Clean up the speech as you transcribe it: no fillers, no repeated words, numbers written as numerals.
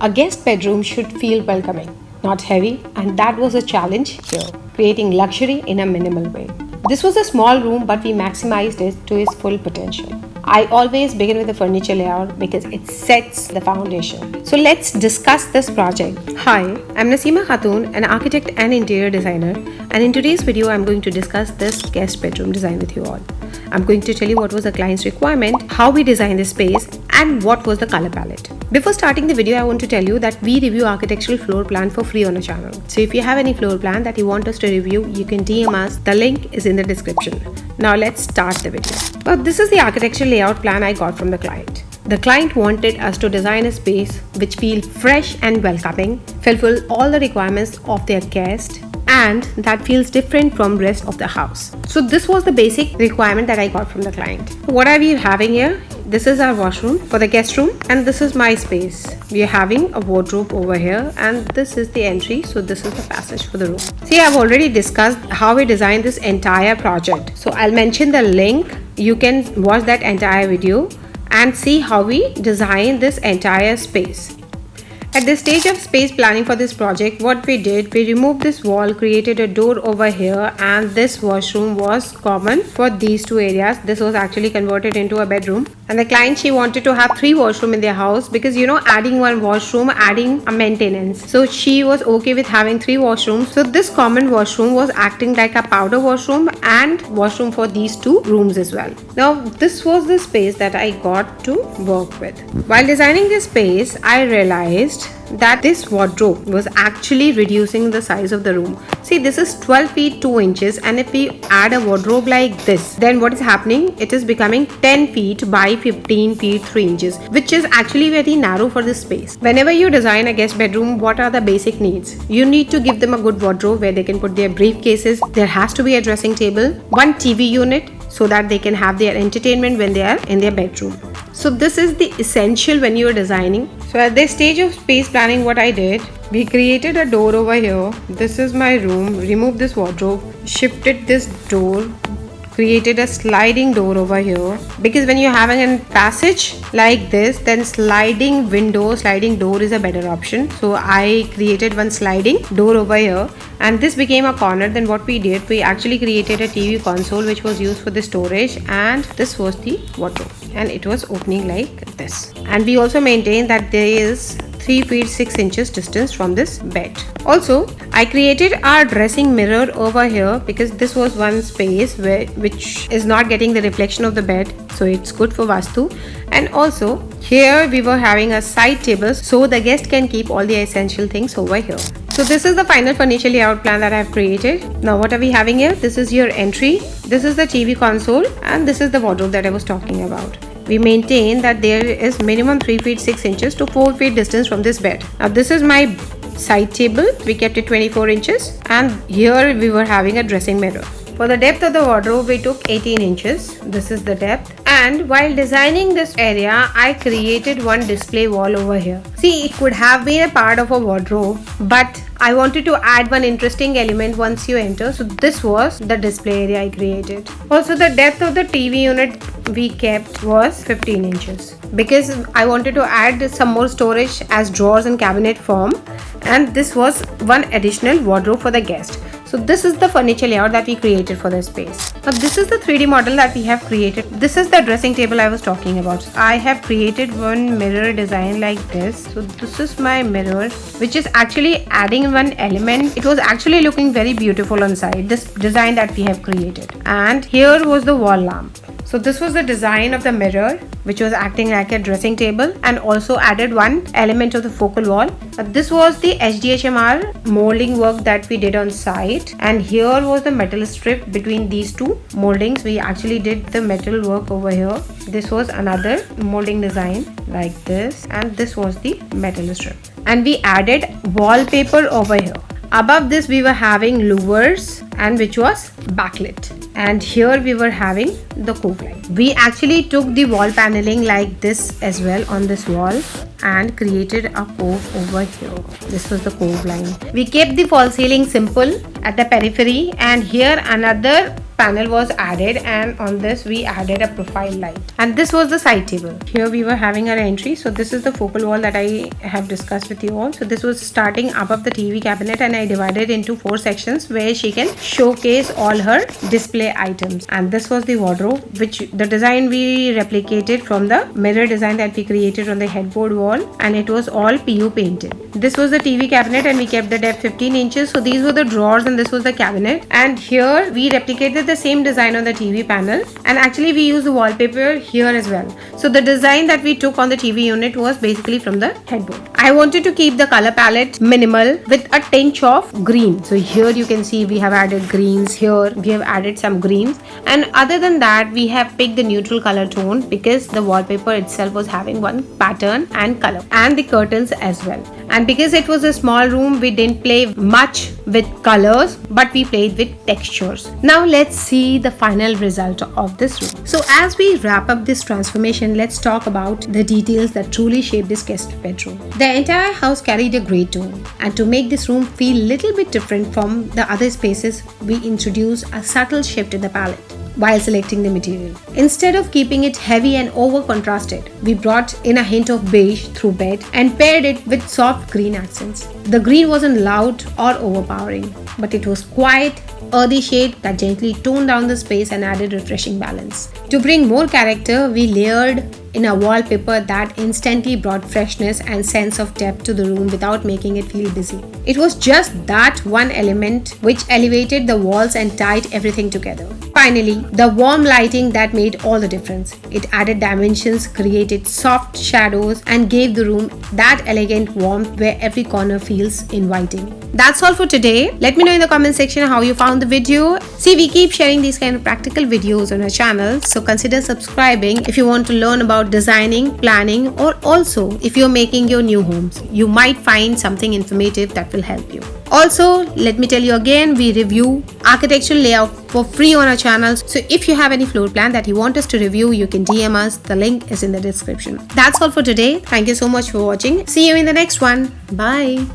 A guest bedroom should feel welcoming, not heavy, and that was a challenge here, creating luxury in a minimal way. This was a small room, but we maximized it to its full potential. I always begin with the furniture layout because it sets the foundation. So let's discuss this project. Hi, I'm Naseema Khatoon, an architect and interior designer, and in today's video I'm going to discuss this guest bedroom design with you all. I'm going to tell you what was the client's requirement, how we designed the space, and what was the color palette. Before starting the video, I want to tell you that we review architectural floor plan for free on our channel. So if you have any floor plan that you want us to review, you can DM us. The link is in the description. Now let's start the video. Well, this is the architectural layout plan I got from the client. The client wanted us to design a space which feels fresh and welcoming, fulfill all the requirements of their guest, and that feels different from rest of the house. So this was the basic requirement that I got from the client. What are we having here? This is our washroom for the guest room, and this is my space. We are having a wardrobe over here, and this is the entry. So this is the passage for the room. See, I've already discussed how we designed this entire project. So I'll mention the link. You can watch that entire video and see how we designed this entire space. At the stage of space planning for this project, what we did, we removed this wall, created a door over here, and this washroom was common for these two areas. This was actually converted into a bedroom. And the client, she wanted to have 3 washrooms in their house because adding 1 washroom, adding a maintenance. So she was okay with having 3 washrooms. So this common washroom was acting like a powder washroom and washroom for these 2 rooms as well. Now this was the space that I got to work with. While designing this space, I realized that this wardrobe was actually reducing the size of the room. See, this is 12 feet 2 inches, and if we add a wardrobe like this, then what is happening? It is becoming 10 feet by 15 feet 3 inches, which is actually very narrow for this space. Whenever you design a guest bedroom, what are the basic needs? You need to give them a good wardrobe where they can put their briefcases. There has to be a dressing table, 1 TV unit, so that they can have their entertainment when they are in their bedroom. So this is the essential when you are designing. So at this stage of space planning, what I did, we created a door over here. This is my room. Removed this wardrobe, shifted this door, created a sliding door over here, because when you're having a passage like this, then sliding door is a better option. So I created 1 sliding door over here, and this became a corner. Then what we did, we actually created a TV console which was used for the storage, and this was the wardrobe, and it was opening like this. And we also maintained that there is 3 feet 6 inches distance from this bed. Also, I created our dressing mirror over here because this was 1 space which is not getting the reflection of the bed, so it's good for Vastu. And also here we were having a side table so the guest can keep all the essential things over here. So this is the final furniture layout plan that I have created. Now what are we having here? This is your entry, this is the TV console, and this is the wardrobe that I was talking about. We maintain that there is minimum 3 feet 6 inches to 4 feet distance from this bed. Now this is my side table. We kept it 24 inches, and here we were having a dressing mirror. For the depth of the wardrobe, we took 18 inches. This is the depth. And while designing this area, I created 1 display wall over here. See, it could have been a part of a wardrobe, but I wanted to add 1 interesting element once you enter. So this was the display area I created. Also, the depth of the TV unit we kept was 15 inches because I wanted to add some more storage as drawers and cabinet form, and this was 1 additional wardrobe for the guest. So this is the furniture layout that we created for the space. Now this is the 3D model that we have created. This is the dressing table I was talking about. I have created 1 mirror design like this. So this is my mirror, which is actually adding 1 element. It was actually looking very beautiful on side, this design that we have created. And here was the wall lamp. So this was the design of the mirror, which was acting like a dressing table, and also added 1 element of the focal wall. This was the HDHMR molding work that we did on site, and here was the metal strip between these 2 moldings. We actually did the metal work over here. This was another molding design like this, and this was the metal strip. And we added wallpaper over here. Above this we were having louvers, and which was backlit, and here we were having the cove line. We actually took the wall paneling like this as well on this wall and created a cove over here. This was the cove line. We kept the false ceiling simple at the periphery, and here another panel was added, and on this we added a profile light, and this was the side table. Here we were having our entry. So this is the focal wall that I have discussed with you all. So this was starting above the TV cabinet, and I divided into 4 sections where she can showcase all her display items. And this was the wardrobe, which the design we replicated from the mirror design that we created on the headboard wall, and it was all PU painted. This was the TV cabinet, and we kept the depth 15 inches. So these were the drawers, and this was the cabinet. And here we replicated the same design on the TV panel, and actually we used the wallpaper here as well. So the design that we took on the TV unit was basically from the headboard. I wanted to keep the color palette minimal with a tinge of green. So here you can see we have added greens. Here we have added some greens, and other than that we have picked the neutral color tone because the wallpaper itself was having one pattern and color, and the curtains as well. And because it was a small room, we didn't play much with colors, but we played with textures. Now let's see the final result of this room. So as we wrap up this transformation, let's talk about the details that truly shaped this guest bedroom. The entire house carried a grey tone, and to make this room feel a little bit different from the other spaces, we introduced a subtle shift in the palette while selecting the material. Instead of keeping it heavy and over contrasted, we brought in a hint of beige through bed and paired it with soft green accents. The green wasn't loud or overpowering, but it was quiet, earthy shade that gently toned down the space and added refreshing balance. To bring more character, we layered in a wallpaper that instantly brought freshness and sense of depth to the room without making it feel busy. It was just that one element which elevated the walls and tied everything together. Finally, the warm lighting that made all the difference. It added dimensions, created soft shadows, and gave the room that elegant warmth where every corner feels inviting. That's all for today. Let me know in the comment section how you found the video. See, we keep sharing these kind of practical videos on our channel, so consider subscribing if you want to learn about designing, planning, or also if you're making your new homes. You might find something informative that will help you. Also, let me tell you again, we review architectural layout for free on our channel. So if you have any floor plan that you want us to review, you can DM us. The link is in the description. That's all for today. Thank you so much for watching. See you in the next one. Bye.